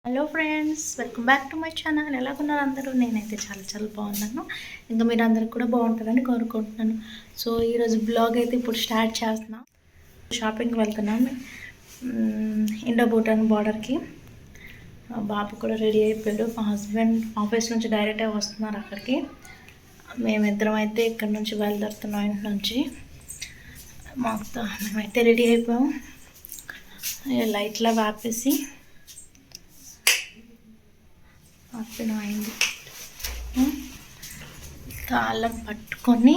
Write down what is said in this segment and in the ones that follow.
Hello friends, welcome back to my channel. ఎలాగున్నారు అందరూ? నేనైతే చాలా బాగున్నాను. ఇంకా మీరు అందరూ కూడా బాగుంటారని కోరుకుంటున్నాను. సో ఈరోజు బ్లాగ్ అయితే ఇప్పుడు స్టార్ట్ చేస్తున్నాం. షాపింగ్కి వెళ్తున్నాం ఇండో భూటాన్ బార్డర్కి. బాబు కూడా రెడీ అయిపోయాడు. మా హస్బెండ్ ఆఫీస్ నుంచి డైరెక్ట్గా వస్తున్నారు అక్కడికి. మేమిద్దరం అయితే ఇక్కడ నుంచి బయలుదేరుతున్నాం. ఇంటి నుంచి మేమైతే రెడీ అయిపోయాం. లైట్లా వాపేసి అప్పుడు అయింది. కాళ్ళం పట్టుకొని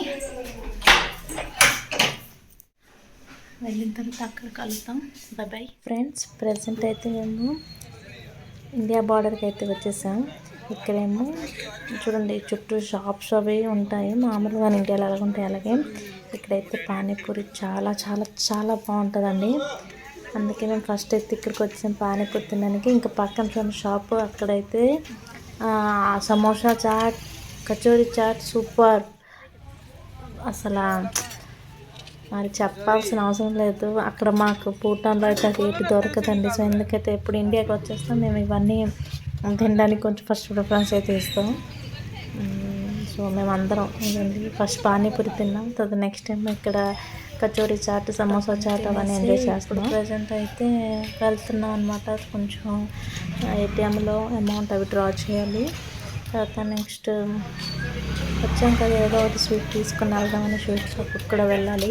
వెళ్ళిన తర్వాత అక్కడ కలుద్దాం. Bye friends. ప్రజెంట్ అయితే మేము ఇండియా బార్డర్కి అయితే వచ్చేసాం. ఇక్కడేమో చూడండి, చుట్టూ షాప్స్ అవి ఉంటాయి. మామూలుగా ఇండియాలో అలాగే ఉంటాయి. అలాగే ఇక్కడైతే పానీపూరి చాలా బాగుంటుందండి. అందుకే మేము ఫస్ట్ అయితే ఇక్కడికి వచ్చాం పానీపూరి తినడానికి. ఇంకా పక్కన చూడండి షాపు, అక్కడైతే సమోసా చాట్, కచోరీ చాట్ సూపర్. అసలు మరి చెప్పాల్సిన అవసరం లేదు. అక్కడ మాకు భూటాన్లో అయితే అది ఏటి దొరకదండి. సో ఎందుకైతే ఎప్పుడు ఇండియాకి వచ్చేస్తాం మేము ఇవన్నీ తినడానికి కొంచెం ఫస్ట్ ప్రిఫరెన్స్ అయితే ఇస్తాం. సో మేమందరం ఫస్ట్ పానీపూరి తిన్నాం. తర్వాత నెక్స్ట్ టైం ఇక్కడ కచోరీ చాట్, సమోసా చాట్ అవన్నీ ఎంజాయ్ చేస్తున్నాం. ప్రజెంట్ అయితే వెళ్తున్నాం అనమాట. కొంచెం ఏటీఎంలో అమౌంట్ అవి డ్రా చేయాలి. తర్వాత నెక్స్ట్ వచ్చాం కదా, ఏదో ఒకటి స్వీట్ తీసుకుని వెళ్దామని స్వీట్ షాప్కి కూడా వెళ్ళాలి.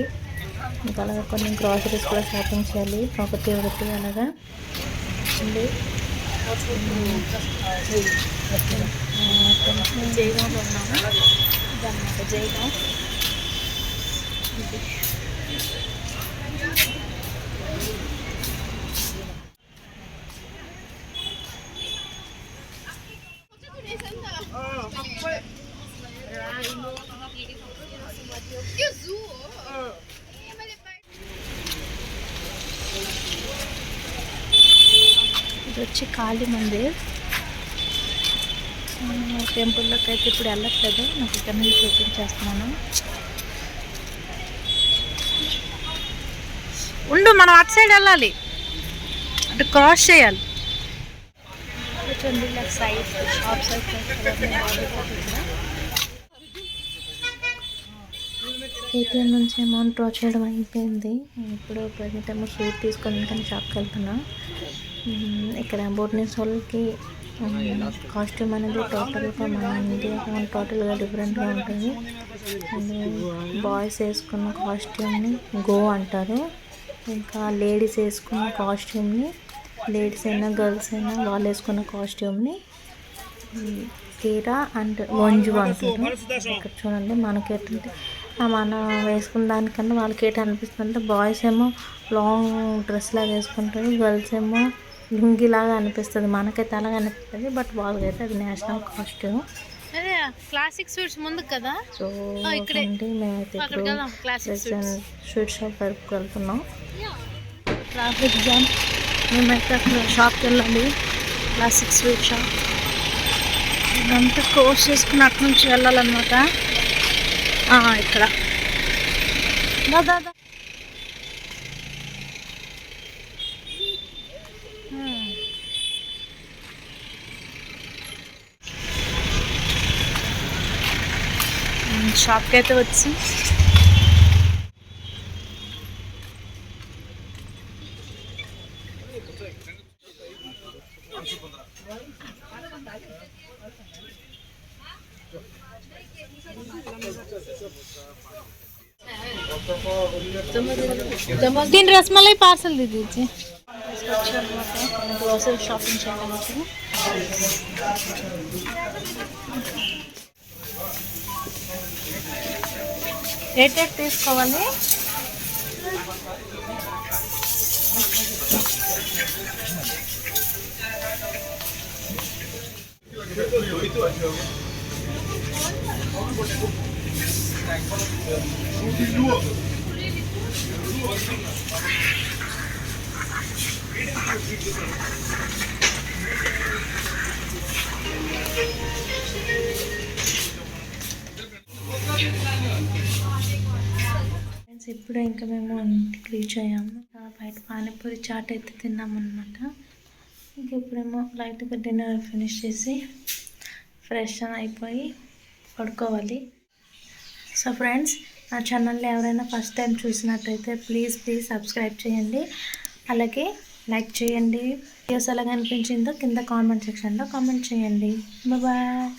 ఇంకా అలాగే కొన్ని గ్రాసరీస్ కూడా షాపింగ్ చేయాలి. ఒకటి అలాగా జైగాంలో ఉన్నాము. దాని జైగాం ఇది వచ్చి కాళీ మందిర్. టెంపుల్లోకి అయితే ఇప్పుడు వెళ్ళట్లేదు, నాకు ఇక్కడ నుంచి చూపించేస్తున్నాను. మనం అటు సైడ్ వెళ్ళాలి, అటు క్రాస్ చేయాలి. చూడండి సైడ్ షాప్స్ ఏటీఎం నుంచి అమౌంట్ డ్రా చేయడం అయిపోయింది. ఇప్పుడు ప్రజెంట్ ఏమో స్వీట్ తీసుకొని కానీ షాప్కి వెళ్తున్నా. ఇక్కడ బోట్నీస్ వాళ్ళకి కాస్ట్యూమ్ అనేది టోటల్గా మన ఇండియా టోటల్గా డిఫరెంట్గా ఉంటుంది. బాయ్స్ వేసుకున్న కాస్ట్యూమ్ని గో అంటారు. ఇంకా లేడీస్ వేసుకున్న కాస్ట్యూమ్ని, లేడీస్ అయినా గర్ల్స్ అయినా వాళ్ళు వేసుకున్న కాస్ట్యూమ్ని కీరా అండ్ వంజు అంటారు. ఇక్కడ చూడండి మనకేంటంటే మనం వేసుకున్న దానికన్నా వాళ్ళకి ఏంటి అనిపిస్తుంది, బాయ్స్ ఏమో లాంగ్ డ్రెస్ లాగా వేసుకుంటారు, గర్ల్స్ ఏమో లుంగిలాగా అనిపిస్తుంది. మనకైతే అలాగే అనిపిస్తుంది, బట్ వాళ్ళకైతే అది నేషనల్ కాస్ట్యూమ్. క్లాసిక్ స్వీట్స్ ముందు కదా. సో మేమైతే స్వీట్ షాప్ వరకు వెళ్తున్నాం. Traffic jam. మేమైతే అక్కడ షాప్కి వెళ్ళాలి, క్లాసిక్ స్వీట్ షాప్. ఇదంతా క్లోజ్ చేసుకుని అటు నుంచి వెళ్ళాలన్నమాట. ఇక్కడ దాదా షాప్కి అయితే వచ్చి तीन रसमलाई पार्सल दे दीजिए. ग्रोसरी షాపింగ్ చేయడానికి రేట్ తీసుకోవాలి. ఇప్పుడు ఇంకా మేము ఇంటికి రీచ్ అయ్యాము. బయట పానీపూరి చాట్ అయితే తిన్నామన్నమాట. ఇంక ఇప్పుడేమో లైట్గా డిన్నర్ ఫినిష్ చేసి ఫ్రెష్ అయిపోయి పడుకోవాలి. సో ఫ్రెండ్స్, నా ఛానల్ని ఎవరైనా ఫస్ట్ టైం చూసినట్టయితే ప్లీజ్ సబ్స్క్రైబ్ చేయండి. అలాగే లైక్ చేయండి. వీడియోస్ ఎలా అనిపించిందో కింద కామెంట్ సెక్షన్లో కామెంట్ చేయండి. బాయ్.